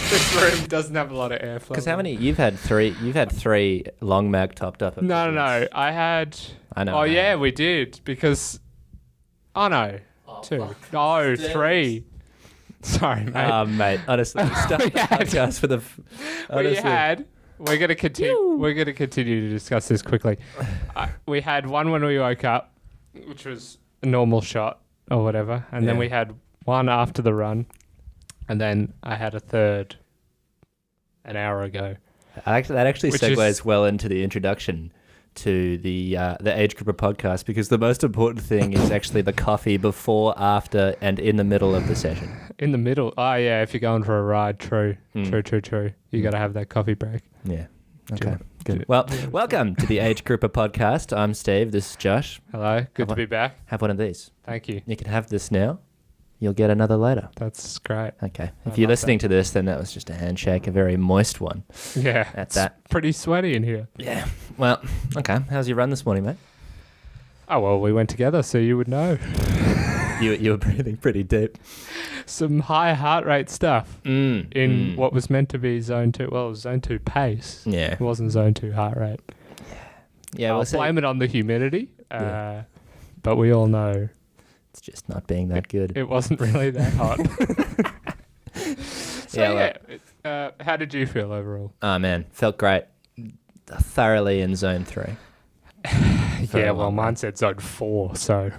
This room doesn't have a lot of airflow. Because how many? You've had three long mag topped up. No. I know. Oh, yeah, we did. Because... Oh, no. 2. No, 3. Sorry, mate. Mate, honestly, start the podcast for the... We're going to continue. We're going to continue to discuss this quickly. We had one when we woke up, which was a normal shot or whatever. And then we had one after the run. And then I had a third an hour ago. That actually segues well into the introduction to the Age Grouper podcast, because the most important thing is actually the coffee before, after, and in the middle of the session. In the middle? Oh, yeah, if you're going for a ride, true. True. You got to have that coffee break. Yeah. Okay, good. Well, welcome to the Age Grouper podcast. I'm Steve. This is Josh. Hello. Good to be back. Have one of these. Thank you. You can have this now. You'll get another later. That's great. Okay. If you're listening to this, then that was just a handshake, a very moist one. Yeah. It's pretty sweaty in here. Yeah. Well, okay. How's your run this morning, mate? Oh, well, we went together, so you would know. You were breathing pretty deep. Some high heart rate stuff in what was meant to be zone 2. Well, it was zone 2 pace. Yeah. It wasn't zone 2 heart rate. Yeah. I'll blame it on the humidity, but we all know it's just not being that good. It wasn't really that hot. How did you feel overall? Oh, man. Felt great. Thoroughly in zone 3. Mine said zone 4, so...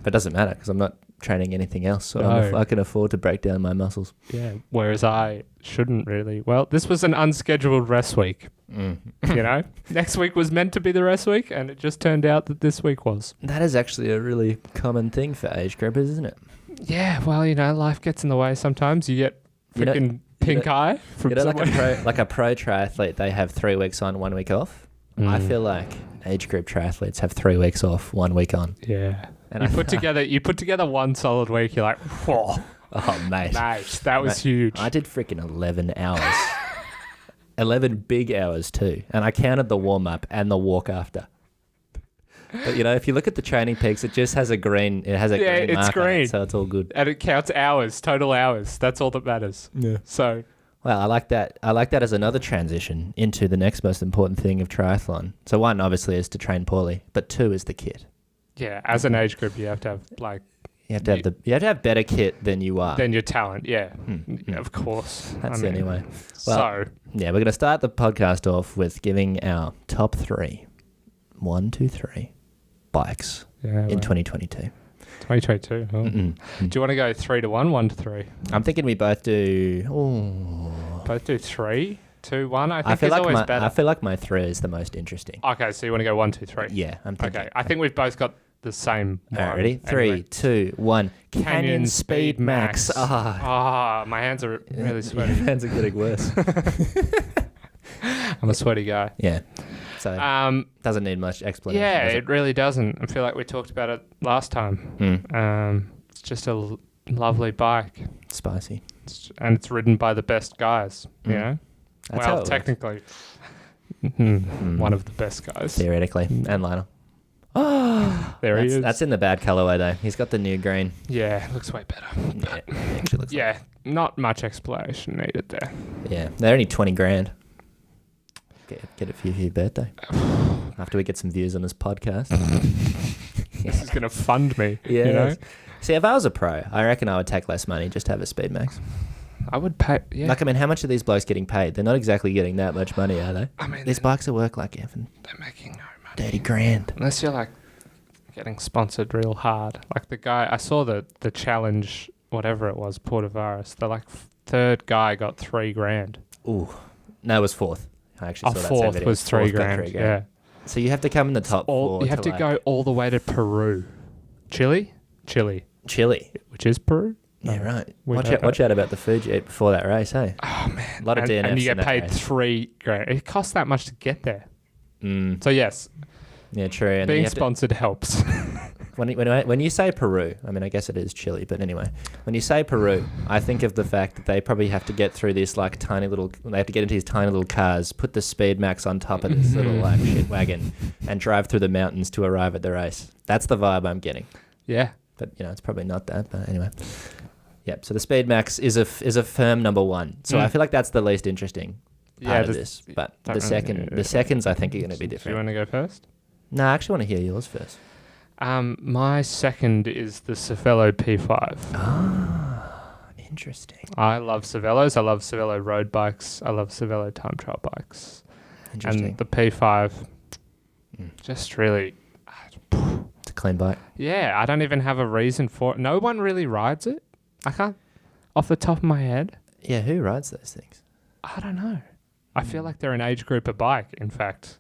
But it doesn't matter because I'm not training anything else, so I can afford to break down my muscles. Yeah, whereas I shouldn't really. Well, this was an unscheduled rest week. You know? Next week was meant to be the rest week, and it just turned out that this week was. That is actually a really common thing for age groupers, isn't it? Yeah, well, life gets in the way sometimes. You get freaking pink eye from like a pro triathlete, they have 3 weeks on, 1 week off. I feel like age group triathletes have 3 weeks off, 1 week on. Yeah. And you put together one solid week, you're like, whoa. Oh, mate. That was huge. I did freaking 11 hours. 11 big hours too. And I counted the warm-up and the walk after. But, if you look at the training peaks, it just has a green, green it's mark green. On it, so it's all good. And it counts hours, total hours. That's all that matters. Yeah. So... Well, I like that. I like that as another transition into the next most important thing of triathlon. So 1, obviously, is to train poorly, but 2 is the kit. Yeah, as an age group, you have to have you have to have better kit than you are. Than your talent, yeah. Yeah, of course. Anyway. Well, we're going to start the podcast off with giving our top 3, 1, 2, 3 bikes in 2022. 2022. Oh. Do you want to go 3 to 1, 1 to 3? I'm thinking we both do. Both do 3, 2, 1. I think it's always better. I feel like my 3 is the most interesting. Okay, so you want to go 1, 2, 3? Yeah, I'm thinking. Okay, I think we've both got the same one. All right, ready? 3, 2, 1. Canyon Speed Max. My hands are really sweaty. Your hands are getting worse. I'm a sweaty guy. Yeah. So doesn't need much explanation. Yeah, it really doesn't. I feel like we talked about it last time. It's just a lovely bike. Spicy. And it's ridden by the best guys, you know? That's well, technically, one of the best guys. Theoretically. And Lionel. There he is. That's in the bad colorway, though. He's got the new green. Yeah, it looks way better. Yeah, it actually looks not much explanation needed there. Yeah, they're only 20 grand. Get it for your birthday. After we get some views on this podcast. This is going to fund me. Yeah. You know? See, if I was a pro, I reckon I would take less money just to have a Speed Max. I would pay, yeah. How much are these blokes getting paid? They're not exactly getting that much money, are they? These bikes are worth like Evan. They're making no money. 30 grand. Unless you're getting sponsored real hard. Like the guy, I saw the challenge, whatever it was, Portavares. The third guy got 3 grand. Ooh. No, it was 4th. I actually saw that same video. Was 3 grand. Yeah. So you have to come in the top 4. You have to go all the way to Peru. Chile. Which is Peru? Yeah, right. Watch out about the food you ate before that race, hey? Oh, man. A lot of DNFs. And you get paid 3 grand. It costs that much to get there. So, yes. Yeah, true. And being sponsored helps. When you say Peru, I guess it is Chile, but anyway, when you say Peru, I think of the fact that they probably have to get through this they have to get into these tiny little cars, put the Speed Max on top of this little shit wagon, and drive through the mountains to arrive at the race. That's the vibe I'm getting. Yeah. But, it's probably not that, but anyway. Yep. So the Speed Max is a firm number one. So I feel like that's the least interesting part of this. But the seconds I think are going to be different. Do you want to go first? No, I actually want to hear yours first. My second is the Cervelo P5. Ah, interesting. I love Cervelos. I love Cervelo road bikes. I love Cervelo time trial bikes. Interesting. And the P5, just really... It's a clean bike. Yeah, I don't even have a reason for it. No one really rides it. I can't, off the top of my head. Yeah, who rides those things? I don't know. I feel like they're an age group of bike, in fact.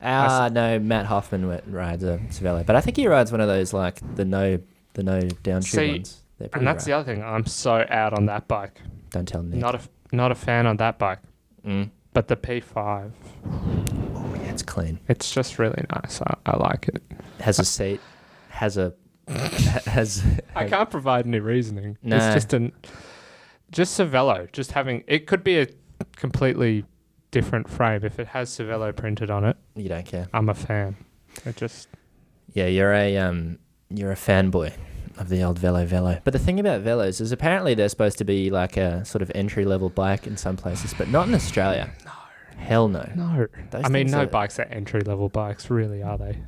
No, Matt Hoffman rides a Cervelo, but I think he rides one of those like the no downshift ones. And that's the other thing. I'm so out on that bike. Don't tell me. Not a fan on that bike. But the P5. Oh yeah, it's clean. It's just really nice. I like it. Has a seat. Has. I can't provide any reasoning. No. It's just Cervelo. Just having it could be a completely different frame. If it has Cervelo printed on it, You don't care. I'm a fan. It just you're a fanboy of the old Velo. But the thing about Velos is apparently they're supposed to be like a sort of entry level bike in some places, but not in Australia. No. Hell no. No. I mean, no bikes are entry level bikes, really, are they?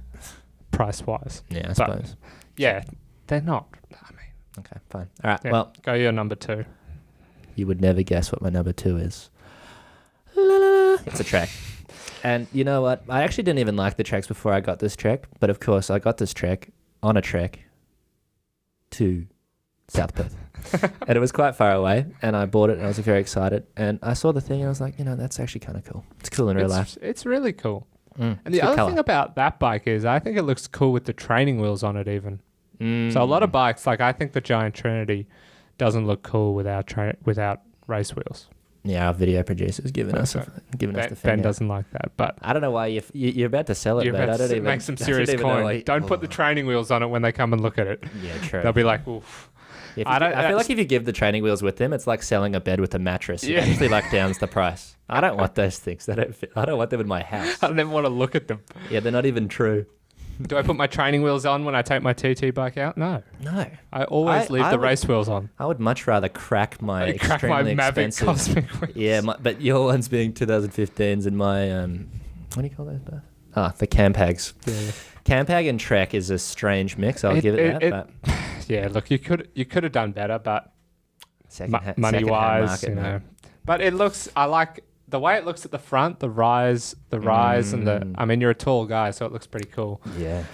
Price wise. Yeah, I suppose. Yeah, they're not. I mean. Okay, fine. All right. Yeah, well, go your number 2. You would never guess what my number 2 is. It's a Trek. And you know what? I actually didn't even like the Treks before I got this Trek, but of course I got this Trek on a Trek to South Perth. And it was quite far away, and I bought it and I was very excited. And I saw the thing and I was like, that's actually kind of cool. It's cool in real life. It's really cool. And the other thing about that bike is I think it looks cool with the training wheels on it even. So a lot of bikes, like I think the Giant Trinity doesn't look cool without race wheels. Yeah, our video producer's giving us the finger. Ben doesn't like that, but I don't know why you're about to sell it, Ben. I don't even make some serious coin. Don't put the training wheels on it when they come and look at it. Yeah, true. They'll be like, oof. Yeah, I feel like if you give the training wheels with them, it's like selling a bed with a mattress. It actually like downs the price. I don't want those things. They don't fit. I don't want them in my house. I don't even want to look at them. Yeah, they're not even true. Do I put my training wheels on when I take my TT bike out? No. I always leave the race wheels on. I would much rather crack my extremely Mavic Cosmic wheels. Yeah, but your ones being 2015s and my what do you call those, Beth? The Campags. Yeah. Campag and Trek is a strange mix. I'll give it that. Yeah, look, you could have done better, but money wise, But it looks. I like the way it looks at the front, the rise, and the. I mean, you're a tall guy, so it looks pretty cool. Yeah.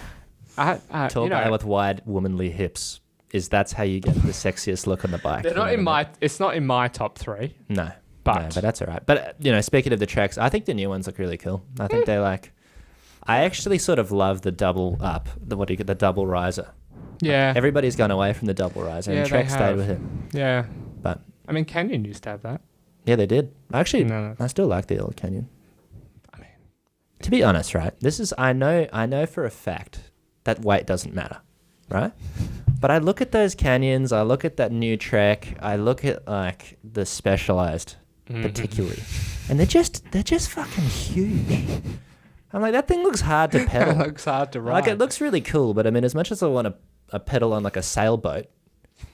Tall guy with wide womanly hips. That's how you get the sexiest look on the bike. They're not in my. It's not in my top 3. No, but that's all right. But speaking of the Treks, I think the new ones look really cool. I think they like. I actually sort of love the double up. The double riser. Yeah. Everybody's gone away from the double riser, and Trek stayed with it. Yeah. But I mean, Canyon used to have that. Yeah, they did. Actually, I still like the old Canyon. I mean, to be honest, right? I know for a fact that weight doesn't matter, right? But I look at those Canyons, I look at that new Trek, I look at like the Specialized particularly, and they're just fucking huge. I'm like, that thing looks hard to pedal. It looks hard to ride. Like, it looks really cool, but I mean, as much as I want a pedal on like a sailboat,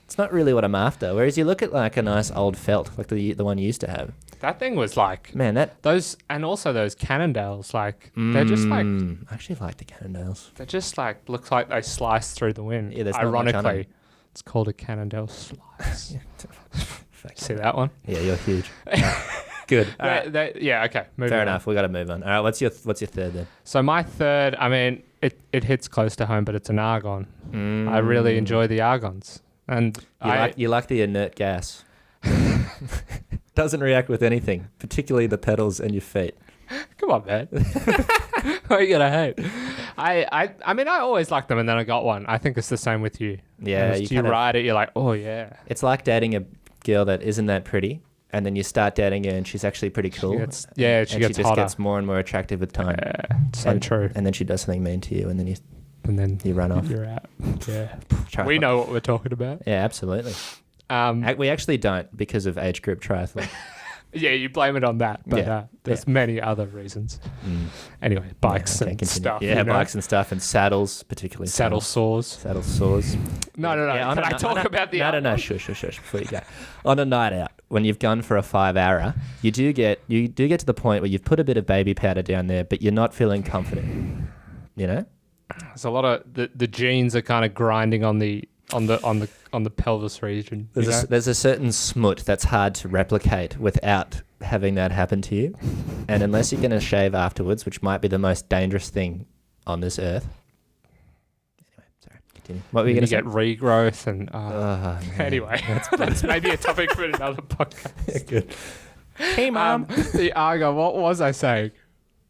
it's not really what I'm after. Whereas you look at like a nice old felt, like the one you used to have. That thing was like... Man, those... And also those Cannondales, like... They're just like... I actually like the Cannondales. They're just like... Looks like they slice through the wind. Yeah, ironically, it's called a Cannondale slice. See that one? Yeah, you're huge. Good. Yeah, okay. Fair enough. We got to move on. All right, what's your third then? So my third, I mean, it hits close to home, but it's an Argon. I really enjoy the Argons. And you like the inert gas. Doesn't react with anything, particularly the pedals and your feet. Come on, man. What are you gonna hate? I mean, I always liked them, and then I got one. I think it's the same with you. Yeah, you ride it, you're like, oh yeah. It's like dating a girl that isn't that pretty, and then you start dating her, and she's actually pretty cool. She gets just hotter. Gets more and more attractive with time. Yeah, so true. And then she does something mean to you, and then you run off. You're out. Yeah, we know what we're talking about. Yeah, absolutely. We actually don't because of age group triathlon. Yeah, you blame it on that, but there's many other reasons. Anyway, bikes and stuff. Yeah, bikes and stuff, and saddles, particularly. Saddle sores. Saddle sores. No. Yeah, Can I talk about the... No. Shush. Before you go. On a night out, when you've gone for a 5-hour, you do get to the point where you've put a bit of baby powder down there, but you're not feeling confident. You know? There's a lot of... The jeans are kind of grinding on the pelvis region. There's a certain smut that's hard to replicate without having that happen to you. And unless you're going to shave afterwards, which might be the most dangerous thing on this earth. Anyway, sorry, continue. What were you going to say? Get regrowth and... anyway, that's maybe a topic for another podcast. Good. Hey, Mum. The argon, what was I saying?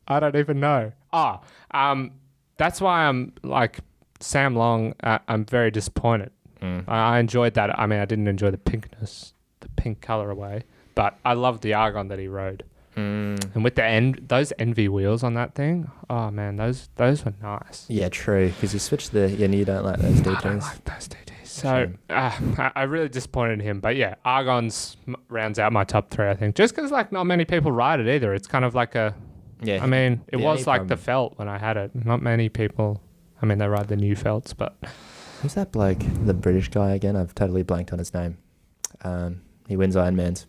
I don't even know. That's why I'm like... Sam Long, I'm very disappointed. I enjoyed that. I mean, I didn't enjoy the pinkness, the pink colorway, but I loved the argon that he rode. And with those envy wheels on that thing, oh man, those were nice. Yeah, true. Because you switched and you don't like those DTs. I don't like those DTs. So I really disappointed him. But yeah, argons rounds out my top 3, I think. Just because like not many people ride it either. It's kind of like a. Yeah. I mean, it was like the felt when I had it. Not many people. I mean, they ride the new felts, but... Who's that bloke? The British guy again? I've totally blanked on his name. He wins Ironmans.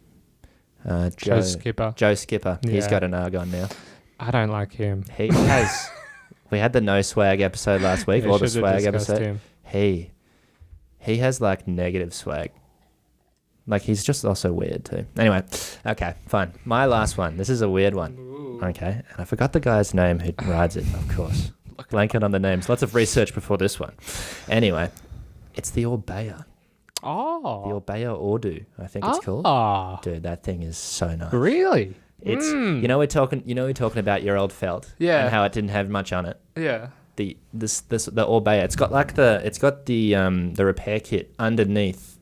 Joe Skipper. Joe Skipper. Yeah. He's got an argon now. I don't like him. He has... We had the no swag episode last week, or the swag episode. Him. He has like negative swag. Like he's just also weird too. Anyway, okay, fine. My last one. This is a weird one. Ooh. Okay, and I forgot the guy's name who rides it, of course. Blanking on the names. Lots of research before this one. Anyway, it's the Orbea. Oh. The Orbea Ordu, I think it's called. Dude, that thing is so nice. Really? It's we're talking about your old felt. Yeah. And how it didn't have much on it. Yeah. The Orbea, it's got the repair kit underneath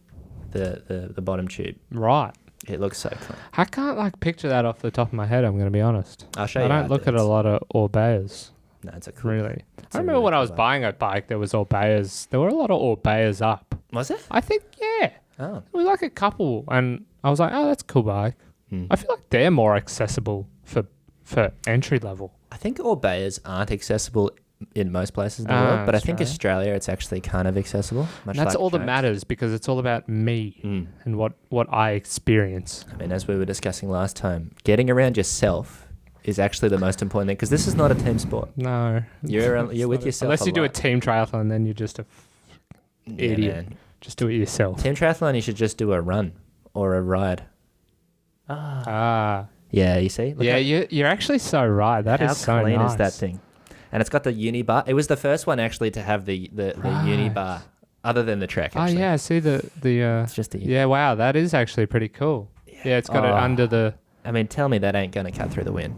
the bottom tube. Right. It looks so clean. I can't picture that off the top of my head, I'm going to be honest. I'll show you. I don't look at a lot of Orbeas. No, it's a cool. Really? I remember when I was buying a bike, there was Orbeas. There were a lot of Orbeas up. Was it? I think, yeah. Oh. It was like a couple, and I was like, oh, that's a cool bike. I feel like they're more accessible for entry level. I think Orbeas aren't accessible in most places in the world, but I think Australia, it's actually kind of accessible. That's all that matters, because it's all about me and what I experience. I mean, as we were discussing last time, getting around yourself is actually the most important thing, because this is not a team sport. No. You're with yourself. Unless you do a team triathlon, then you're just a idiot. Man. Just do it yourself. Team triathlon, you should just do a run or a ride. Yeah, you see? You're actually so right. That is so nice. How clean is that thing? And it's got the uni bar. It was the first one actually to have the uni bar, other than the Trek. Actually. Oh yeah, I see the. It's just the. Yeah, wow, that is actually pretty cool. Yeah, it's got it under the. I mean, tell me that ain't going to cut through the wind.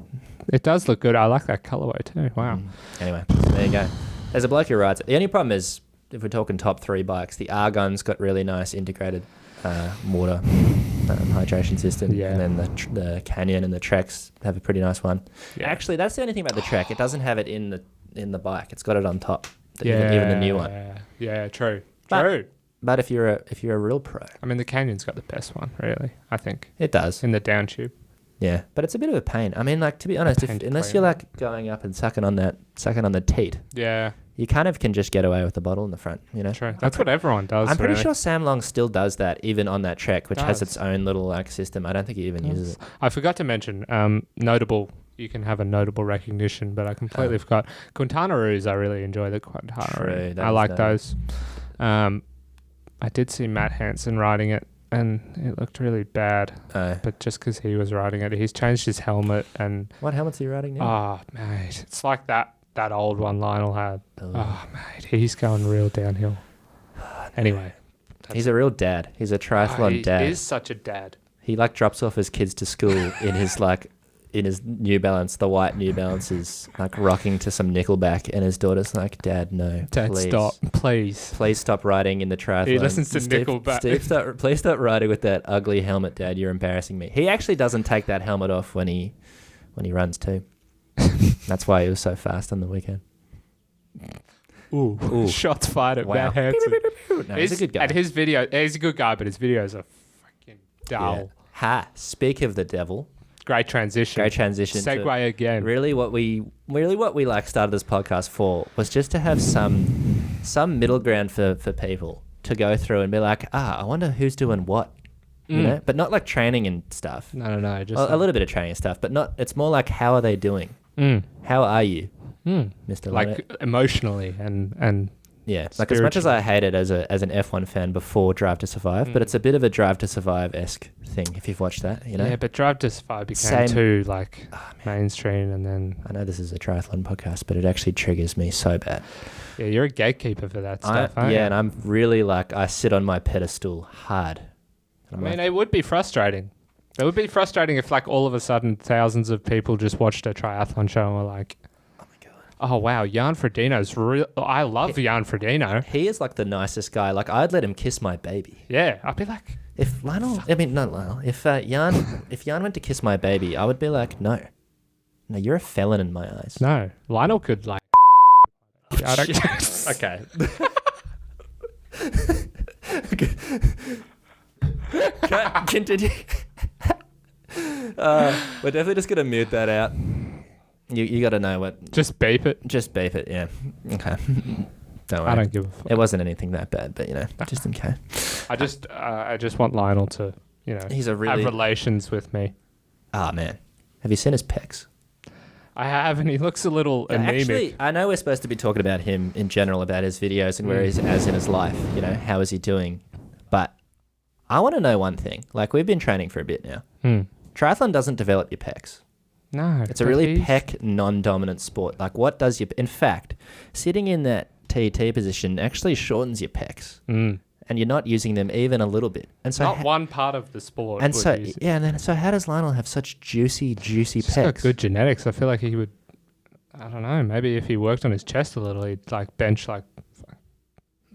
It does look good. I like that colorway too. Wow. Anyway, so there you go. There's a bloke who rides it. The only problem is, if we're talking top 3 bikes, the Argon's got really nice integrated water hydration system. Yeah. And then the Canyon and the Treks have a pretty nice one. Yeah. Actually, that's the only thing about the Trek. It doesn't have it in the bike. It's got it on top. Even the new one. Yeah, true. But if you're a real pro, I mean, the Canyon's got the best one, really. I think it does in the down tube. Yeah, but it's a bit of a pain. I mean, like, to be honest, unless you're like going up and sucking on the teat, you kind of can just get away with the bottle in the front, you know. True. That's what everyone does. I'm pretty sure Sam Long still does that, even on that Trek, which has its own little like system. I don't think he even uses it. I forgot to mention notable. You can have a notable recognition, but I completely forgot. Quintanaroos, I really enjoy the Quintanaroos. I like those. I did see Matt Hansen riding it, and it looked really bad. But just because he was riding it, he's changed his helmet. And what helmet's he riding now? Oh, mate, it's like that old one Lionel had. Oh, mate, he's going real downhill. Anyway. He's a real dad. He's a triathlon dad. He is such a dad. He like drops off his kids to school in his New Balance, the white New Balances, like rocking to some Nickelback, and his daughter's like, Dad, no, Dad, please. Stop, please. Please stop riding in the triathlon. He listens to Nickelback. Steve, please stop riding with that ugly helmet, Dad. You're embarrassing me. He actually doesn't take that helmet off when he runs too. That's why he was so fast on the weekend. Ooh. Shots fired at Matt Hansen. No, he's a good guy. And his video, he's a good guy, but his videos are fucking dull. Yeah. Speak of the devil. Great transition. Segue again. Really what we like started this podcast for was just to have some middle ground for people to go through and be like, I wonder who's doing what. You know, but not like training and stuff. No. Just a little bit of training and stuff, but not. It's more like, how are they doing? How are you, Mr. Like Lynette? emotionally and yeah. Like, as much as I hate it as an F1 fan before Drive to Survive, but it's a bit of a Drive to Survive-esque thing if you've watched that. You know. Yeah, but Drive to Survive became too like mainstream, and then I know this is a triathlon podcast, but it actually triggers me so bad. Yeah, you're a gatekeeper for that stuff. Aren't you? And I'm really like, I sit on my pedestal hard. I mean, it would be frustrating. It would be frustrating if, like, all of a sudden thousands of people just watched a triathlon show and were like, "Oh my god! Oh wow, Jan Frodeno's real. I love Jan Frodeno. He is like the nicest guy. Like, I'd let him kiss my baby. Yeah, I'd be like, if Lionel, I mean, not Lionel. If Jan went to kiss my baby, I would be like, no, you're a felon in my eyes. No, Lionel could like. I don't. Okay. Continue. We're definitely just gonna mute that out. You got to know what. Just beep it. Just beep it. Yeah. Okay. Don't worry. I don't give a fuck. It wasn't anything that bad, but just in case. I just want Lionel to, he's a have relations with me. Ah, man. Have you seen his pecs? I have, and he looks a little anemic. Actually, I know we're supposed to be talking about him in general, about his videos and where he's as in his life. How is he doing? But I want to know one thing. Like, we've been training for a bit now. Triathlon doesn't develop your pecs. No. It's a really pec non-dominant sport. Like, what does your... In fact, sitting in that TT position actually shortens your pecs. And you're not using them even a little bit. And so not one part of the sport. And so, so how does Lionel have such juicy pecs? He's got good genetics. I feel like he would... I don't know. Maybe if he worked on his chest a little, he'd like bench like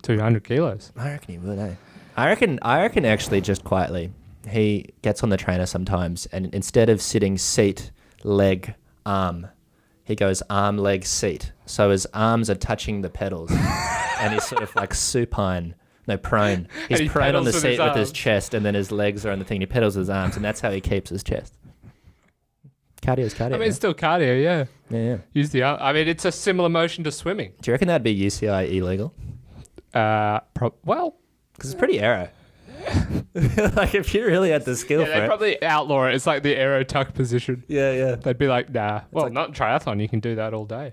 200 kilos. I reckon he would, eh? I reckon actually, just quietly, he gets on the trainer sometimes, and instead of sitting seat, leg, arm, he goes arm, leg, seat. So his arms are touching the pedals, and he's sort of like supine. No, prone. He's prone on the seat with his chest, and then his legs are on the thing. He pedals with his arms, and that's how he keeps his chest. Cardio's cardio. I mean, it's still cardio, yeah. Yeah. Use the arm. I mean, it's a similar motion to swimming. Do you reckon that'd be UCI illegal? Well... Because it's pretty aero. Like, if you really had the skill for it. They'd probably outlaw it. It's like the aero tuck position. Yeah. They'd be like, nah. Well, like, not in triathlon. You can do that all day.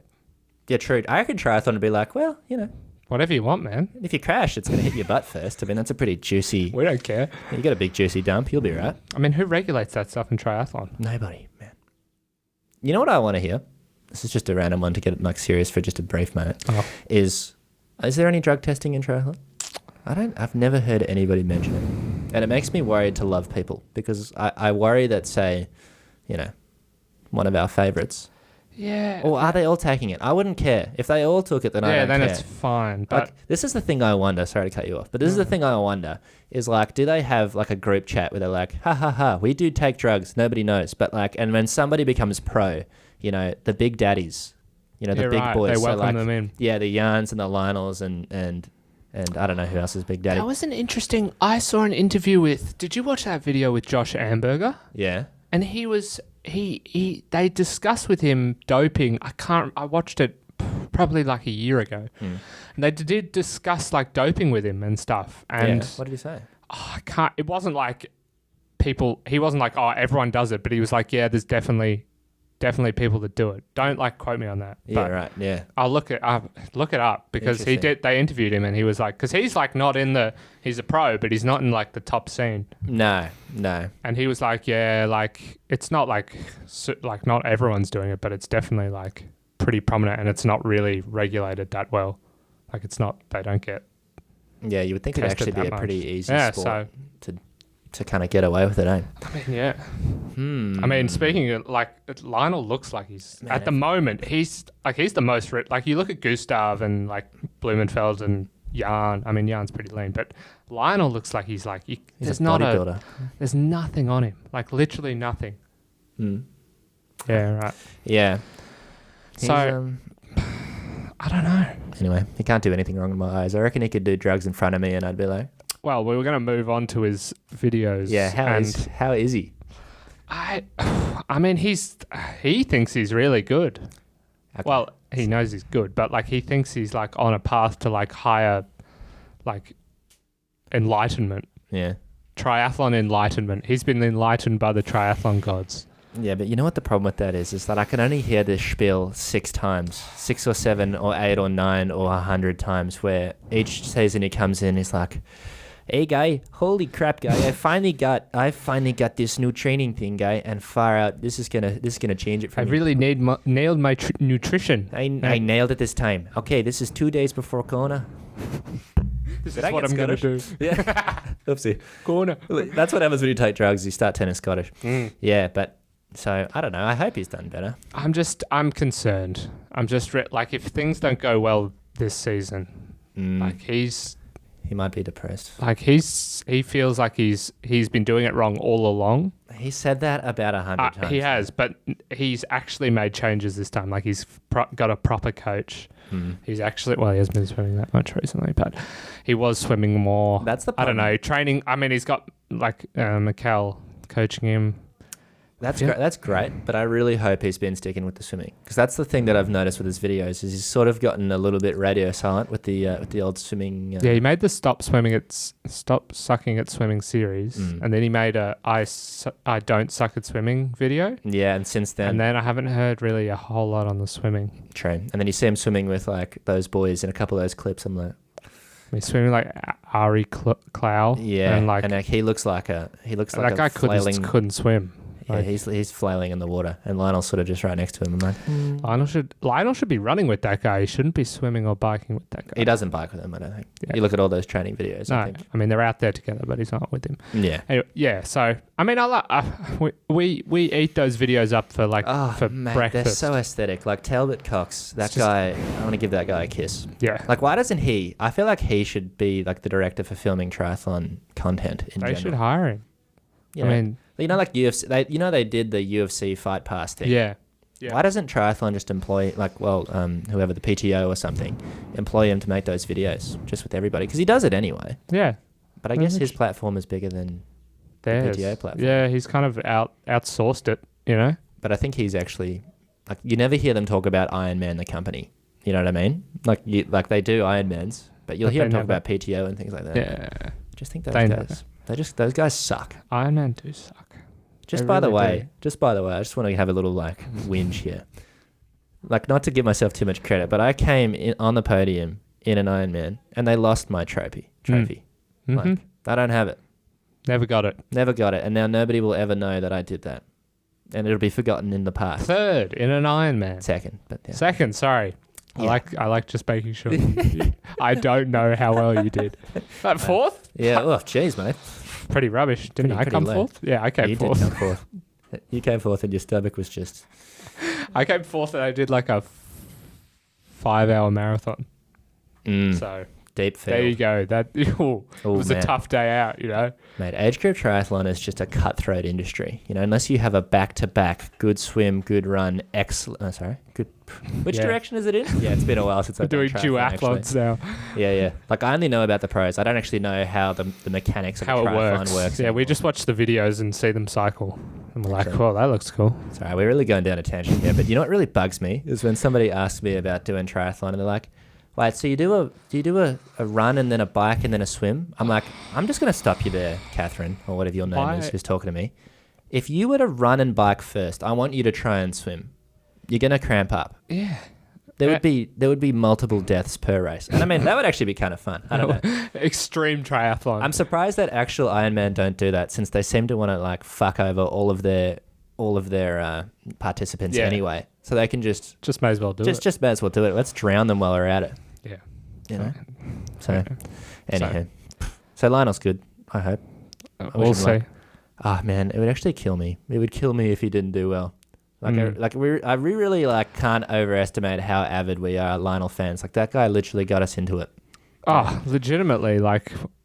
Yeah, true. I reckon triathlon would be like, well, whatever you want, man. If you crash, it's going to hit your butt first. I mean, that's a pretty juicy... We don't care. You got a big juicy dump, you'll be right. I mean, who regulates that stuff in triathlon? Nobody, man. You know what I want to hear? This is just a random one to get like serious for just a brief moment. Is there any drug testing in triathlon? I've never heard anybody mention it. And it makes me worried to love people, because I worry that, say, one of our favourites. Yeah. Or are they all taking it? I wouldn't care. If they all took it, then I don't care. Yeah, then it's fine. But like, this is the thing I wonder. Sorry to cut you off. But this is the thing I wonder is, like, do they have like a group chat where they're like, ha ha ha, we do take drugs. Nobody knows. But like, and when somebody becomes pro, the big daddies, the big boys. They welcome them in. Yeah, the Jans and the Lionels and I don't know who else is big daddy. That was an interesting... I saw an interview with... Did you watch that video with Josh Amberger? Yeah. And he was... They discussed with him doping. I watched it probably like a year ago. And they did discuss like doping with him and stuff. And what did he say? It wasn't like people... He wasn't like, everyone does it. But he was like, yeah, there's definitely people that do it. Don't like quote me on that. Yeah, right. Yeah. I'll look it up because he did. They interviewed him and he was like, because he's like not in the. He's a pro, but he's not in like the top scene. No. And he was like, yeah, like it's not like not everyone's doing it, but it's definitely like pretty prominent and it's not really regulated that well. Like it's not. They don't get. Yeah, you would think it'd actually be a pretty easy sport to kind of get away with it, eh? I mean, yeah. I mean, speaking of, like, Lionel looks like at the moment, he's the most, like, you look at Gustav and, like, Blumenfeld and Jan. I mean, Jan's pretty lean, but Lionel looks like he's like, he's a bodybuilder. There's nothing on him. Like, literally nothing. Yeah, right. Yeah. So, I don't know. Anyway, he can't do anything wrong in my eyes. I reckon he could do drugs in front of me and I'd be like... well, we were going to move on to his videos. Yeah, how is he? I mean, he thinks he's really good. Okay. Well, he knows he's good, but like he thinks he's like on a path to like higher, like enlightenment. Yeah. Triathlon enlightenment. He's been enlightened by the triathlon gods. Yeah, but you know what the problem with that is that I can only hear this spiel 6 times, 6 or 7 or 8 or 9 or 100 times, where each season he comes in, he's like, "Hey guy, holy crap guy, I finally got this new training thing guy, and far out, this is gonna change it for me. I really nailed my nutrition. I nailed it this time. Okay, this is 2 days before Kona. This is what I'm gonna do. Yeah, oopsie. Kona. That's what happens when you take drugs. You start turning Scottish. Yeah, but so I don't know. I hope he's done better. I'm concerned. I'm just like if things don't go well this season, like he might be depressed. Like he feels like he's been doing it wrong all along. He said that about 100 times. He has, but he's actually made changes this time. Like he's got a proper coach. He's actually, well, he hasn't been swimming that much recently, but he was swimming more. That's the problem. I don't know, training. I mean, he's got like Mikkel coaching him. That's great, but I really hope he's been sticking with the swimming, because that's the thing that I've noticed with his videos is he's sort of gotten a little bit radio silent with the old swimming. Yeah, he made the stop sucking at swimming series, and then he made a I don't suck at swimming video. Yeah, and since then, I haven't heard really a whole lot on the swimming. True, and then you see him swimming with like those boys in a couple of those clips. I'm like, he's swimming like Ari Clow. Yeah, and like he looks like that guy couldn't swim. Yeah, he's flailing in the water, and Lionel's sort of just right next to him. I'm like, Lionel should be running with that guy. He shouldn't be swimming or biking with that guy. He doesn't bike with him, I don't think. Yeah. You look at all those training videos. No, I mean they're out there together, but he's not with him. Yeah, anyway, yeah. So I mean, we eat those videos up for breakfast. They're so aesthetic. Like Talbot Cox, that guy. I want to give that guy a kiss. Yeah. Like, why doesn't he? I feel like he should be like the director for filming triathlon content in general. They should hire him. Yeah. I mean, you know, like UFC. They did the UFC Fight Pass thing. Yeah. Why doesn't triathlon just employ whoever the PTO or something employ him to make those videos just with everybody? Because he does it anyway. Yeah. But I guess his platform is bigger than the PTO platform. Yeah, he's kind of outsourced it, you know. But I think he's actually like, you never hear them talk about Ironman the company. You know what I mean? Like they do Ironmans, but you'll hear them talk about PTO and things like that. Yeah. I just think those guys suck. Ironman do suck. Just by the way, I just want to have a little like whinge here. Like, not to give myself too much credit, but I came on the podium in an Ironman and they lost my trophy. Like, I don't have it. Never got it. And now nobody will ever know that I did that. And it'll be forgotten in the past. Third in an Ironman. Second, but yeah. Second, sorry. Yeah. I like just making sure. I don't know how well you did. Fourth? Yeah. Oh, jeez, mate. Pretty rubbish. Didn't I come fourth? Yeah, I came fourth. You did come fourth. You came fourth and your stomach was just... I came fourth and I did like a 5-hour marathon. So... Deep field. There you go. It was a tough day out, you know. Mate, age group triathlon is just a cutthroat industry. You know, unless you have a back-to-back, good swim, good run, good... Which direction is it in? Yeah, it's been a while since I've done triathlon, duathlons now. Yeah. Like, I only know about the pros. I don't actually know how the mechanics of triathlon works. Yeah, we just watch the videos and see them cycle. And we're like, well, that looks cool. Sorry, we're really going down a tangent here. But you know what really bugs me is when somebody asks me about doing triathlon and they're like, wait, so do you do a run and then a bike and then a swim? I'm like, I'm just going to stop you there, Catherine, or whatever your name is, who's talking to me. If you were to run and bike first, I want you to try and swim. You're going to cramp up. Yeah. There would be multiple deaths per race. And I mean, that would actually be kind of fun. I don't know. Extreme triathlon. I'm surprised that actual Ironman don't do that, since they seem to want to like fuck over all of their participants anyway. So they can just may as well do it. Just may as well do it. Let's drown them while we're at it. Yeah. You know? So, anyhow. So Lionel's good, I hope. We'll see. Man, it would actually kill me. It would kill me if he didn't do well. I really can't overestimate how avid we are Lionel fans. Like, that guy literally got us into it. Legitimately,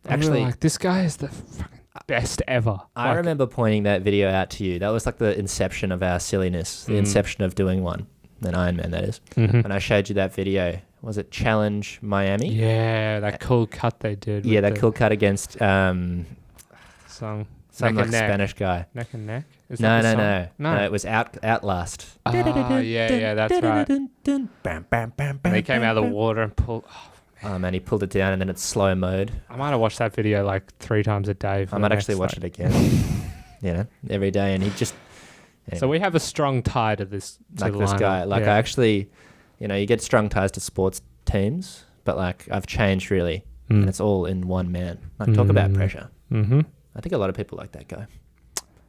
actually, this guy is the fucking best ever. I remember pointing that video out to you. That was like the inception of our silliness, the inception of doing an Ironman, that is. And I showed you that video was it Challenge Miami? Yeah, that cool cut they did. Yeah, that cool cut against song. some Neck like and Neck. Spanish guy. Neck and Neck? Is No, that the no, song? no. It was Outlast. Oh, yeah, that's right. And he came out of the water and pulled... Oh man, he pulled it down and then it's slow mode. I might have watched that video like 3 times a day. I might actually watch it again. Every day, and he just. So we have a strong tie to this. Like this guy. Like I actually, you get strong ties to sports teams, but like I've changed really, and it's all in one man. Like talk about pressure. Mm-hmm. I think a lot of people like that guy,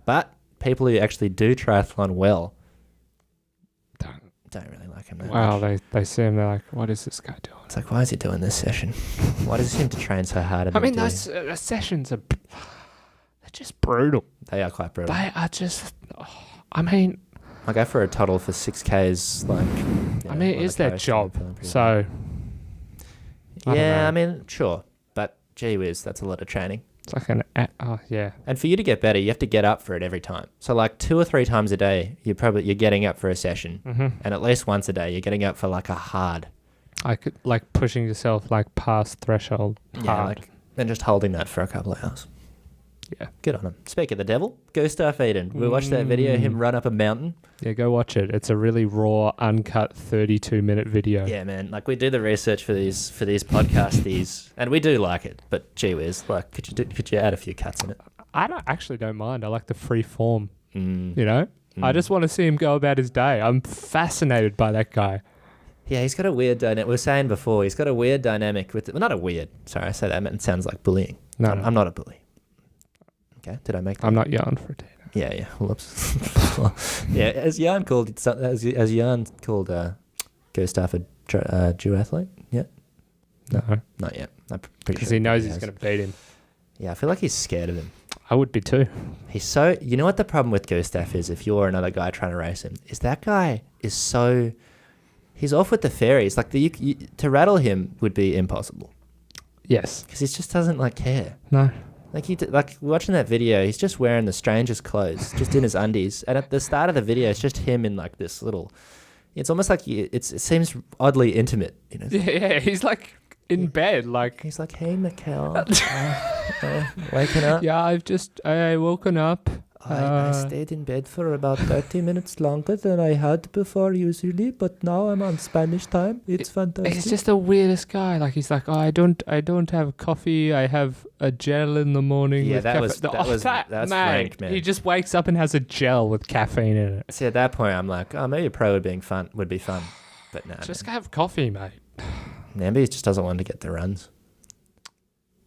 but people who actually do triathlon well don't really like him that much. They see him, they're like, what is this guy doing? It's like, why is he doing this session? Why does he seem to train so hard? I mean, those sessions are... They're just brutal. They are quite brutal. They are just... I mean... I go for a total for 6Ks, like... I mean, it is their job, so... I mean, sure. But, gee whiz, that's a lot of training. It's like yeah. And for you to get better, you have to get up for it every time. So like 2 or 3 times a day, you're getting up for a session, and at least once a day, you're getting up for like a hard. I could like pushing yourself like past threshold hard. Yeah, like, and just holding that for a couple of hours. Yeah, good on him. Speak of the devil, Gustav Iden. We watched that video, him run up a mountain. Yeah, go watch it. It's a really raw, uncut, 32-minute video. Yeah, man. Like we do the research for these podcasts, and we do like it. But gee whiz, like could you add a few cuts in it? I don't mind. I like the free form. I just want to see him go about his day. I'm fascinated by that guy. Yeah, he's got a weird dynamic. We were saying before, he's got a weird dynamic with... Well, not a weird. Sorry, I say that. It sounds like bullying. No, I'm not a bully. Okay, did I make that? I'm not Jan for a day. Yeah. Whoops. Yeah, has Jan called Gustav a duathlete yet? No. Not yet. I'm pretty Because sure he knows he's going to beat him. Yeah, I feel like he's scared of him. I would be too. He's so... You know what the problem with Gustav is, if you're another guy trying to race him, is that guy is so... He's off with the fairies. Like, to rattle him would be impossible. Yes. Because he just doesn't, like, care. No. Like watching that video, he's just wearing the strangest clothes, just in his undies. And at the start of the video, it's just him in, like, this little... It's almost like it seems oddly intimate, Yeah, he's, like, in bed, like... He's like, hey, Mikkel. Waking up? Yeah, I woken up. I stayed in bed for about 30 minutes longer than I had before usually, but now I'm on Spanish time. It's fantastic. He's just the weirdest guy. Like, he's like, I don't have coffee. I have a gel in the morning. Yeah, with that's rank, man. He just wakes up and has a gel with caffeine in it. See, at that point, I'm like, maybe pro would be fun, but no. Just have coffee, mate. Maybe he just doesn't want to get the runs.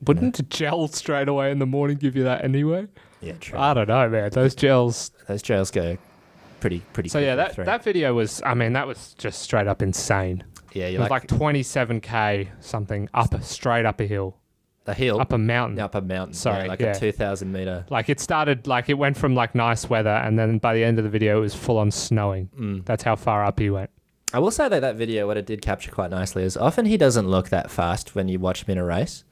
Wouldn't a gel straight away in the morning give you that anyway? Yeah, true. I don't know, man. Those gels go pretty. So yeah, that video was. I mean, that was just straight up insane. Yeah, it was like 27K something straight up a hill. A hill? Up a mountain. Up a mountain. Sorry, a 2,000 meter. Like it started. Like it went from like nice weather, and then by the end of the video, it was full on snowing. That's how far up he went. I will say that video, what it did capture quite nicely is often he doesn't look that fast when you watch him in a race.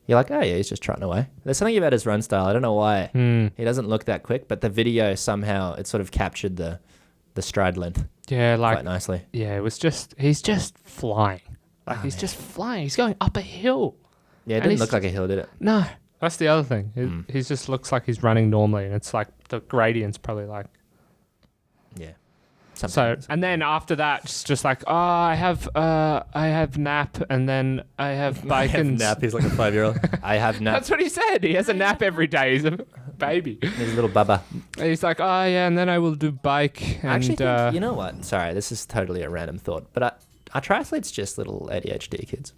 You're like, oh yeah, he's just trotting away. There's something about his run style. I don't know why he doesn't look that quick, but the video somehow it sort of captured the stride length. Yeah, like quite nicely. Yeah, it was he's just flying. Like he's just flying. He's going up a hill. Yeah, it didn't look like a hill, did it? No, that's the other thing. He just looks like he's running normally, and it's like the gradient's probably like. Yeah. So and then after that, just like I have nap and then I have bike I have and nap. He's like a 5-year-old. I have nap. That's what he said. He has a nap every day. He's a baby. He's a little bubba. He's like, oh yeah, and then I will do bike. And, I actually think, you know what? Sorry, this is totally a random thought, but are triathletes just little ADHD kids?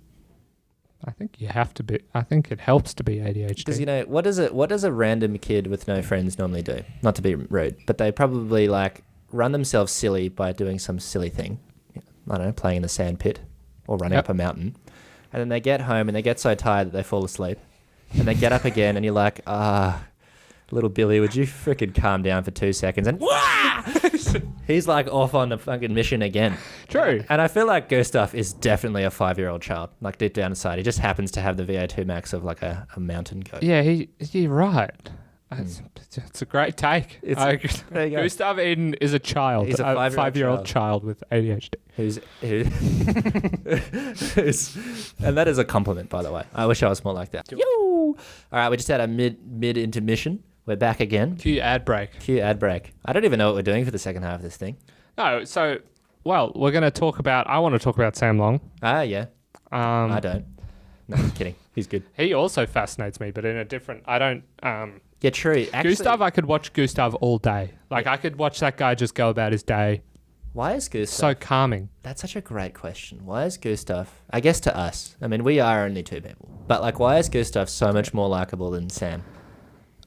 I think you have to be. I think it helps to be ADHD. Because what does a random kid with no friends normally do? Not to be rude, but they probably like run themselves silly by doing some silly thing. I don't know, playing in the sand pit or running up a mountain. And then they get home and they get so tired that they fall asleep. And they get up again and you're like, little Billy, would you freaking calm down for 2 seconds? And he's like off on the fucking mission again. True. And I feel like Gustav is definitely a 5-year-old child. Like deep down inside, he just happens to have the VO2 max of like a mountain goat. Yeah, you're right. It's a great take. There you go. Gustav Iden is a child. He's a 5-year-old child with ADHD. And that is a compliment, by the way. I wish I was more like that. Yo! All right, we just had a mid intermission. We're back again. Cue ad break. I don't even know what we're doing for the second half of this thing. No, so, well, we're going to talk about... I want to talk about Sam Long. Yeah. I don't. No, I'm kidding. He's good. He also fascinates me, but in a different... I don't... Yeah, true. Actually, Gustav, I could watch Gustav all day. Like, I could watch that guy just go about his day. Why is Gustav... So calming. That's such a great question. Why is Gustav... I guess to us. I mean, we are only two people. But, like, why is Gustav so much more likable than Sam?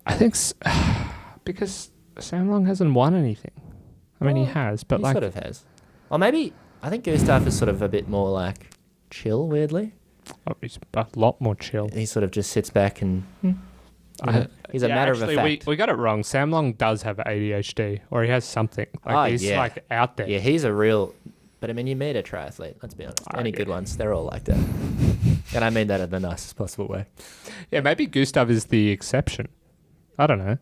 I think... because Sam Long hasn't won anything. I mean, he has, but he sort of has. Or maybe... I think Gustav is sort of a bit more, like, chill, weirdly. Oh, he's a lot more chill. He sort of just sits back and... he's a matter of a fact. We got it wrong. Sam Long does have ADHD, or he has something. Like he's like out there. Yeah, he's a real. But I mean, you meet a triathlete. Let's be honest. Any good ones, they're all like that. And I mean that in the nicest possible way. Yeah, maybe Gustav is the exception. I don't know.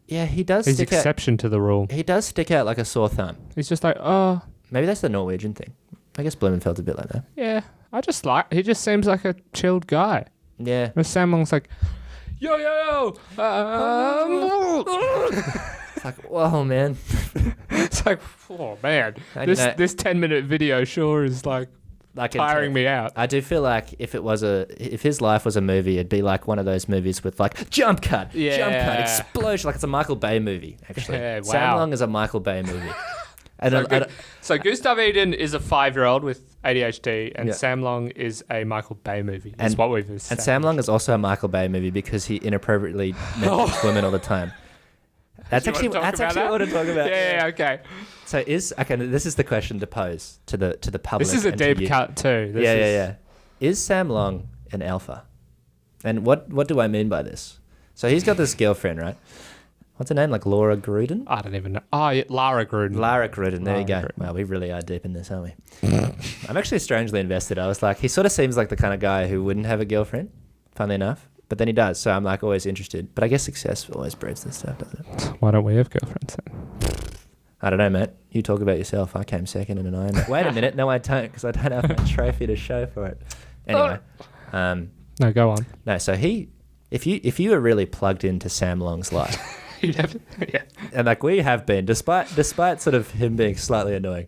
Yeah, he does. He's exception to the rule. He does stick out like a sore thumb. He's just like, oh. Maybe that's the Norwegian thing. I guess Blumenfeld's a bit like that. Yeah, he just seems like a chilled guy. Yeah. Whereas Sam Long's like, yo. It's like, whoa, man. It's like, oh, man. This 10-minute video sure is like tiring me out. I do feel like if his life was a movie, it'd be like one of those movies with like jump cut, explosion. Like it's a Michael Bay movie, actually. Yeah, wow. Sam Long is a Michael Bay movie. So Gustav Iden is a 5-year-old with ADHD, and Sam Long is a Michael Bay movie. That's what we've established. And Sam Long is also a Michael Bay movie because he inappropriately mentions women all the time. That's actually what I want to talk about. Yeah, okay. So this is the question to pose to the public. This is a deep cut too. Yeah. Is Sam Long an alpha? And what do I mean by this? So he's got this girlfriend, right? What's her name? Like Laura Gruden? I don't even know. Oh, yeah, Lara Gruden. Lara Gruden. There you go. Wow, we really are deep in this, aren't we? I'm actually strangely invested. I was like, he sort of seems like the kind of guy who wouldn't have a girlfriend, funnily enough. But then he does, so I'm like always interested. But I guess success always breeds this stuff, doesn't it? Why don't we have girlfriends then? I don't know, mate. You talk about yourself. I came second in an Ironman. Wait a minute. No, I don't, because I don't have my trophy to show for it. Anyway. No, go on. No, so if you were really plugged into Sam Long's life... You'd have, yeah. And like we have been, despite sort of him being slightly annoying.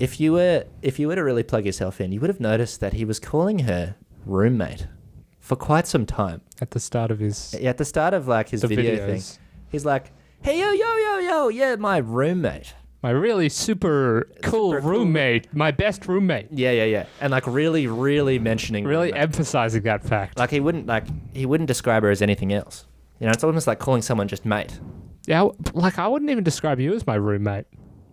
If you were to really plug yourself in, you would have noticed that he was calling her roommate for quite some time. At the start of his... Yeah, at the start of like his video thing. He's like, hey, yo, yeah, my roommate. My really super cool roommate. My best roommate. Yeah. And like really, really mentioning... Really roommate. emphasizing that fact. Like he wouldn't describe her as anything else. You know, it's almost like calling someone just mate. Yeah, like I wouldn't even describe you as my roommate.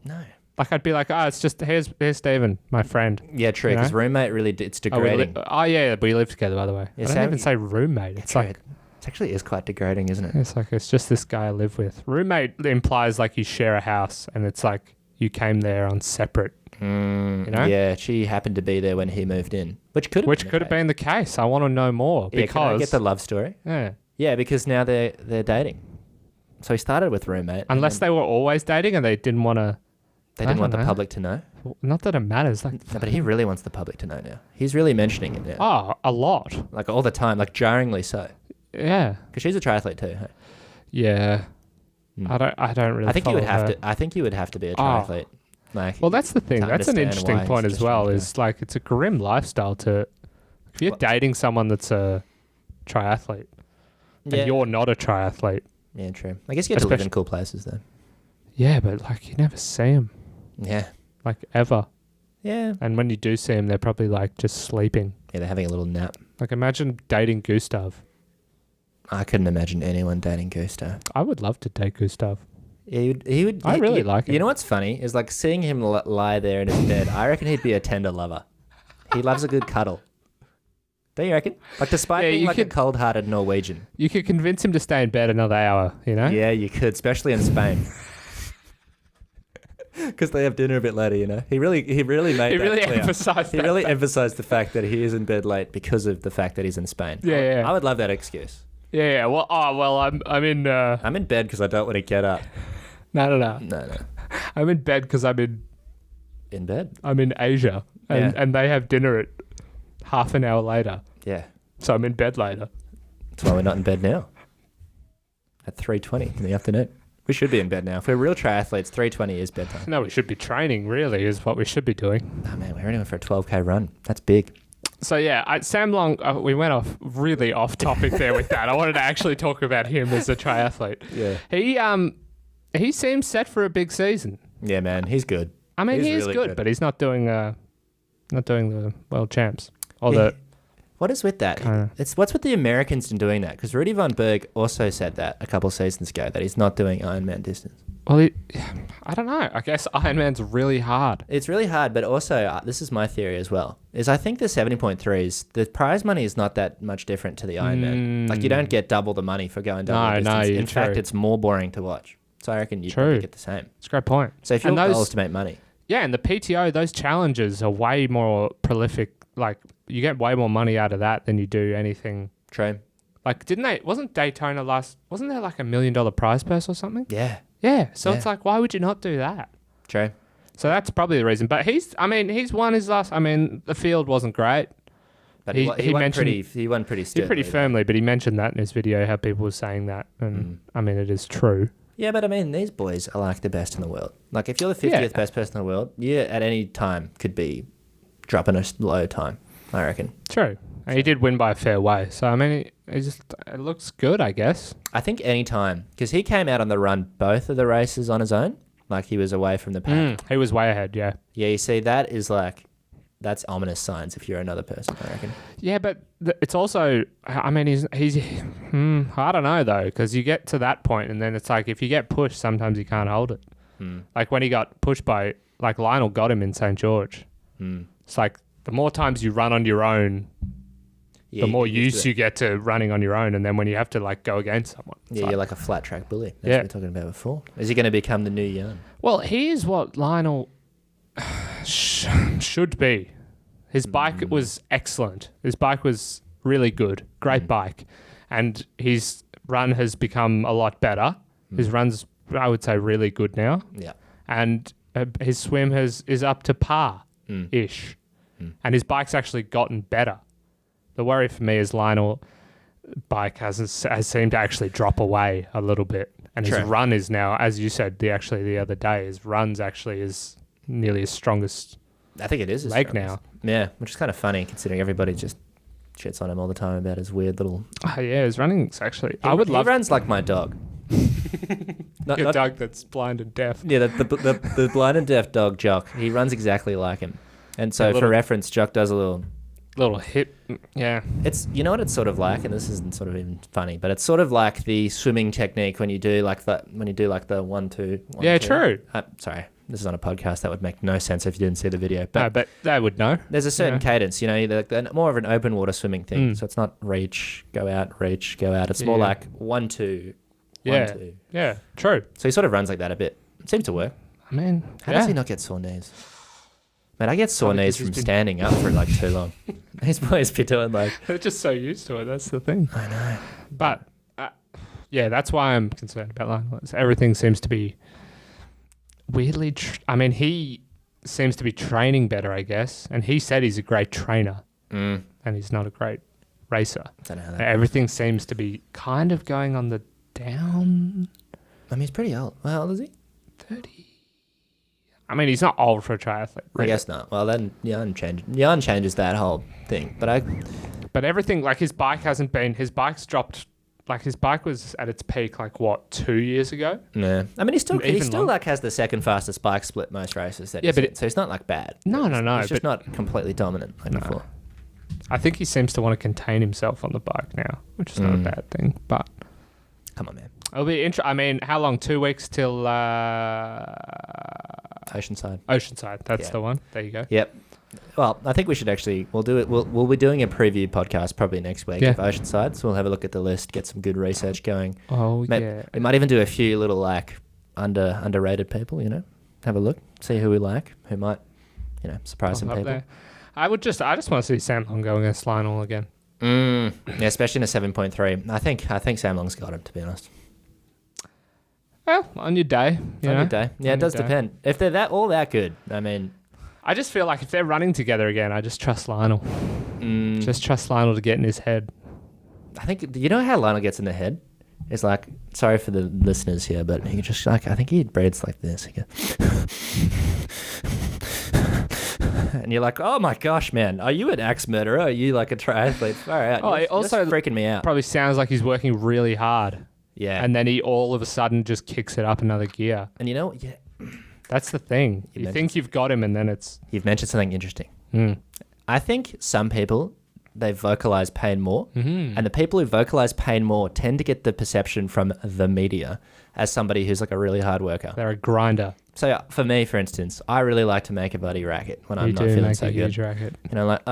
No. Like I'd be like, it's just, here's Stephen, my friend. Yeah, true, because roommate really, it's degrading. We live together, by the way. Yeah, I don't even say roommate. It's like... It actually is quite degrading, isn't it? It's like, it's just this guy I live with. Roommate implies like you share a house and it's like you came there on separate, you know? Yeah, she happened to be there when he moved in. Which could have been the case. I want to know more because... Can I get the love story? Yeah. Yeah, because now they're dating. So he started with roommate. Unless they were always dating and they didn't want to... They didn't want the public to know? Not that it matters. Like, no, but he really wants the public to know now. He's really mentioning it now. Oh, a lot. Like all the time, like jarringly so. Yeah. Because she's a triathlete too, hey? Yeah. I don't really I think you would have to be a triathlete. Well, that's the thing. That's an interesting point as well. Is like it's a grim lifestyle to... If you're dating someone that's a triathlete... And you're not a triathlete. Yeah, true. I guess you have to live in cool places, though. Yeah, but like you never see them. Yeah. Like ever. Yeah. And when you do see them, they're probably like just sleeping. Yeah, they're having a little nap. Like imagine dating Gustav. I couldn't imagine anyone dating Gustav. I would love to date Gustav. Yeah, he would. I really like him. You know what's funny is like seeing him lie there in his bed. I reckon he'd be a tender lover. He loves a good cuddle. Don't you reckon? Like, despite being like a cold-hearted Norwegian. You could convince him to stay in bed another hour, you know? Yeah, you could, especially in Spain. Because they have dinner a bit later, you know? He really emphasized that emphasized the fact that he is in bed late because of the fact that he's in Spain. Yeah. I would love that excuse. Yeah. Well, I'm in. I'm in bed because I don't want to get up. No. No. I'm in bed because I'm In bed? in Asia, and they have dinner at half an hour later. Yeah. So I'm in bed later. That's why we're not in bed now. At 3:20 in the afternoon. We should be in bed now. If we're real triathletes, 3:20 is bedtime. No, we should be training. Really, is what we should be doing. Oh man, we're only for a 12K run. That's big. So yeah, Sam Long. We went really off topic there with that. I wanted to actually talk about him as a triathlete. Yeah. He seems set for a big season. Yeah, man, he's good. I mean, he is really good, but he's not doing the world champs. What is with that? What's with the Americans in doing that? Because Rudy Von Berg also said that a couple of seasons ago, that he's not doing Ironman distance. Well, I don't know. I guess Ironman's really hard. It's really hard, but also, this is my theory as well, is I think the 70.3s, the prize money is not that much different to the Ironman. Like, you don't get double the money for going double distance. In fact, it's more boring to watch. So I reckon you probably get the same. It's a great point. So if your goal is to make money. Yeah, and the PTO, those challenges are way more prolific. Like, you get way more money out of that than you do anything. True. Like, wasn't Daytona wasn't there like $1 million prize purse or something? Yeah. Yeah. So it's like, why would you not do that? True. So that's probably the reason. But he's won his last, the field wasn't great. But he won pretty sturdily. Pretty firmly, but he mentioned that in his video, how people were saying that. And it is true. Yeah, but these boys are like the best in the world. Like, if you're the 50th best person in the world, you at any time could be dropping a low time, I reckon. True. And he did win by a fair way. So, it looks good, I guess. I think any time, because he came out on the run both of the races on his own. Like, he was away from the pack. He was way ahead, yeah. Yeah, you see, that's ominous signs if you're another person, I reckon. Yeah, but it's also, he's I don't know, though, because you get to that point and then it's like, if you get pushed, sometimes you can't hold it. Like, when he got pushed by, like, Lionel got him in St. George. It's like, the more times you run on your own, the more used you get to running on your own, and then when you have to, like, go against someone. You're like a flat track bully. That's what we were talking about before. Is he going to become the new Jan? Well, here's what Lionel should be. His bike was excellent. His bike was really good. Great bike. And his run has become a lot better. His run's, I would say, really good now. Yeah. And his swim is up to par-ish. And his bike's actually gotten better. The worry for me is Lionel bike has seemed to actually drop away a little bit. And his run is now, as you said the other day, his run's actually is nearly his strongest. I think it is his leg strongest. now. Yeah, which is kind of funny considering everybody just shits on him all the time about his weird little... his running's actually... He runs like my dog. Your dog that's blind and deaf. Yeah, the blind and deaf dog, Jock. He runs exactly like him. And so, for reference, Jock does a little hip, yeah. It's, you know what it's sort of like, and this isn't sort of even funny, but it's sort of like the swimming technique when you do like the 1-2. Yeah, true. Sorry, this is on a podcast. That would make no sense if you didn't see the video. But no, but they would know. There's a certain cadence, more of an open water swimming thing. So it's not reach, go out, reach, go out. It's more like 1-2, 1-2. Yeah, true. So he sort of runs like that a bit. It seems to work. How does he not get sore knees? Man, I get sore knees from standing up for like too long. These boys be doing like... They're just so used to it. That's the thing. I know. But, that's why I'm concerned about Lionel. Everything seems to be weirdly... he seems to be training better, I guess. And he said he's a great trainer. And he's not a great racer. I don't know how that Everything seems to be kind of going on the down. He's pretty old. How old is he? 30. He's not old for a triathlete. Really. I guess not. Well, then Jan changes that whole thing. But everything, like his bike hasn't been... His bike's dropped... Like his bike was at its peak, 2 years ago? Yeah. He still like has the second fastest bike split most races. So it's not like bad. No. It's just not completely dominant like before. I think he seems to want to contain himself on the bike now, which is not a bad thing, but... Come on, man. It'll be interesting. How long? 2 weeks till... Oceanside. Oceanside. That's the one. There you go. Yep. Well, I think we should actually... We'll do it. We'll be doing a preview podcast probably next week of Oceanside. So we'll have a look at the list, get some good research going. Oh, yeah. We might even do a few little underrated people, Have a look, see who we like, who might, surprise some people. There. I just want to see Sam Long go against Lionel again. Yeah, especially in a 7.3. I think Sam Long's got him, to be honest. Well, on your day. On your day. Yeah, it does depend. If they're all that good, I mean... I just feel like if they're running together again, I just trust Lionel. Just trust Lionel to get in his head. I think... You know how Lionel gets in the head? It's like... Sorry for the listeners here, but he just like... I think he breathes like this. He goes... And you're like, oh my gosh, man, are you an axe murderer? Are you like a triathlete? All right. Oh, it also freaking me out. Probably sounds like he's working really hard. Yeah. And then he all of a sudden just kicks it up another gear. And you know, yeah. That's the thing. You think you've got him and then it's... You've mentioned something interesting. I think some people, they vocalize pain more. And the people who vocalize pain more tend to get the perception from the media as somebody who's like a really hard worker. They're a grinder. So for me, for instance, I really like to make a body racket when I'm not feeling so good. You do make a huge racket. You know, like,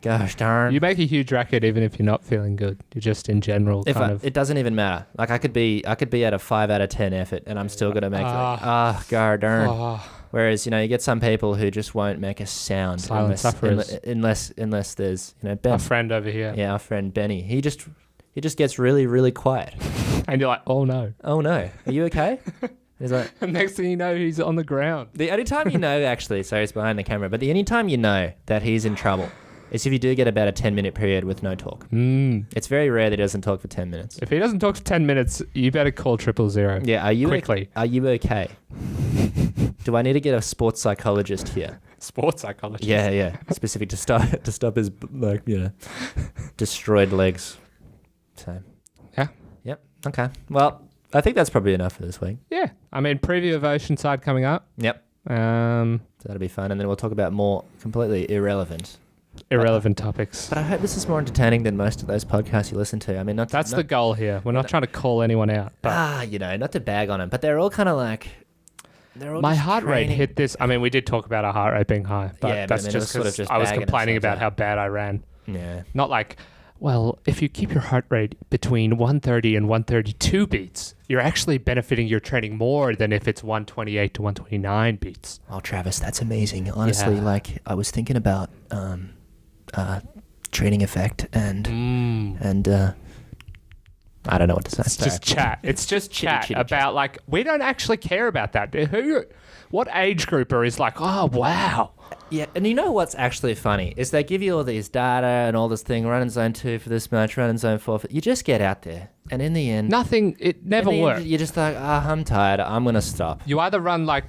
gosh darn. You make a huge racket even if you're not feeling good. You're just in general It doesn't even matter. Like I could be at a 5 out of 10 effort and I'm still going to make god darn. Whereas, you know, you get some people who just won't make a sound silent sufferers. Unless there's, you know, Ben. Our friend over here. Yeah, our friend Benny. He just gets really, really quiet. And you're like, oh no. Oh no. Are you okay? He's like, and next thing you know, he's on the ground. The only time you know, actually, sorry, it's behind the camera, but the only time you know that he's in trouble is if you do get about a 10-minute period with no talk. It's very rare that he doesn't talk for 10 minutes. If he doesn't talk for 10 minutes, you better call 000. Yeah, are you quickly? Are you okay? Do I need to get a sports psychologist here? Sports psychologist? Yeah. Specific to stop his, like, you know, destroyed legs. So. Yeah. Yep. Okay. Well, I think that's probably enough for this week. Yeah. I mean, preview of Oceanside coming up. Yep. So that'll be fun. And then we'll talk about more completely irrelevant topics. But I hope this is more entertaining than most of those podcasts you listen to. I mean, that's the goal here. We're not trying to call anyone out. But you know, not to bag on them, but they're all kind of like... My heart rate hit this. I mean, we did talk about our heart rate being high, but that's just because I was complaining about how bad I ran. Yeah. Not like... Well, if you keep your heart rate between 130 and 132 beats, you're actually benefiting your training more than if it's 128 to 129 beats. Oh, Travis, that's amazing. Honestly, like I was thinking about training effect and I don't know what to say. It's just chat. It's just chat about like we don't actually care about that. What age grouper is like, oh wow. Yeah, and you know what's actually funny is they give you all these data and all this thing, run in zone 2 for this much, run in zone 4 for... You just get out there, and in the end... It never works. You're just like, I'm tired, I'm going to stop. You either run like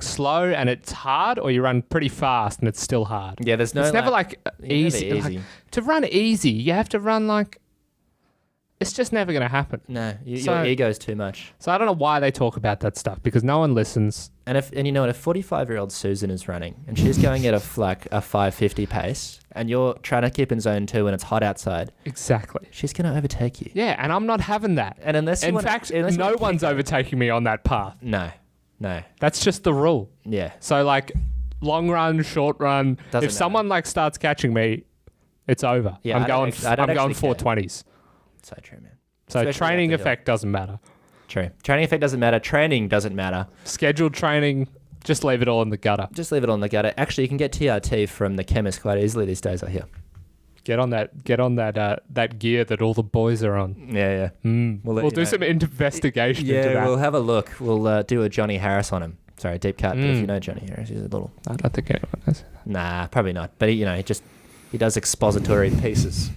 slow and it's hard, or you run pretty fast and it's still hard. Yeah, there's no... It's never like easy. Never easy. Like, to run easy, you have to run like... It's just never going to happen. No, your ego's too much. So I don't know why they talk about that stuff, because no one listens. And you know what, if 45-year-old Susan is running and she's going at a 550 pace and you're trying to keep in zone 2 and it's hot outside. Exactly. She's going to overtake you. Yeah, and I'm not having that. And unless no one's overtaking me on that path. No. That's just the rule. Yeah. So like long run, short run, if someone like starts catching me, it's over. Yeah, I'm going 420s. So true, man. So especially training effect doesn't matter. True. Training effect doesn't matter. Training doesn't matter. Scheduled training, just leave it all in the gutter. Just leave it all in the gutter. Actually, you can get TRT from the chemist quite easily these days, I hear. Get on that gear that all the boys are on. Yeah. We'll do some investigation into that. Yeah, we'll have a look. We'll do a Johnny Harris on him. Sorry, deep cut. But if you know Johnny Harris, he's a little... I don't think anyone knows. Nah, probably not. But he does expository pieces.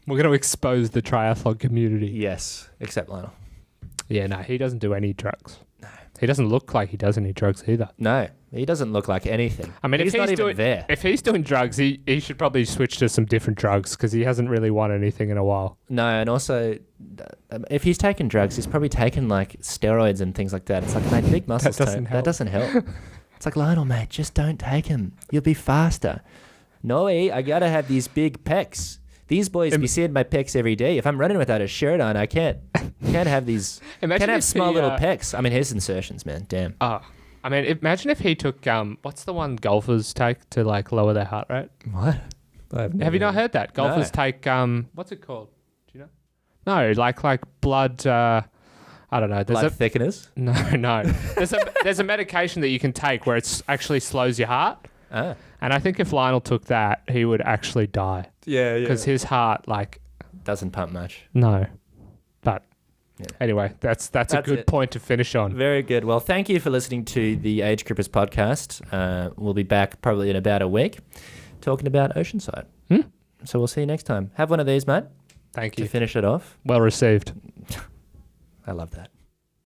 We're going to expose the triathlon community. Yes, except Lionel. Yeah, no, he doesn't do any drugs. No. He doesn't look like he does any drugs either. No, he doesn't look like anything. I mean, if he's doing drugs, he should probably switch to some different drugs because he hasn't really won anything in a while. No, and also, if he's taking drugs, he's probably taken like steroids and things like that. It's like, mate, big muscles that doesn't help. It's like, Lionel, mate, just don't take him. You'll be faster. No, I got to have these big pecs. These boys be seeing my pecs every day. If I'm running without a shirt on, I can't have these. Can't have small little pecs. I mean, his insertions, man. Damn. I mean, imagine if he took what's the one golfers take to like lower their heart rate? What? Have you not heard that? Golfers take what's it called? Do you know? No, like blood. I don't know. Blood thickeners? No. There's a medication that you can take where it actually slows your heart. Ah. And I think if Lionel took that, he would actually die. Yeah, yeah. Because his heart, like... Doesn't pump much. No. But anyway, that's a good point to finish on. Very good. Well, thank you for listening to the Age Groupers podcast. We'll be back probably in about a week talking about Oceanside. So we'll see you next time. Have one of these, mate. Thank you. To finish it off. Well received. I love that.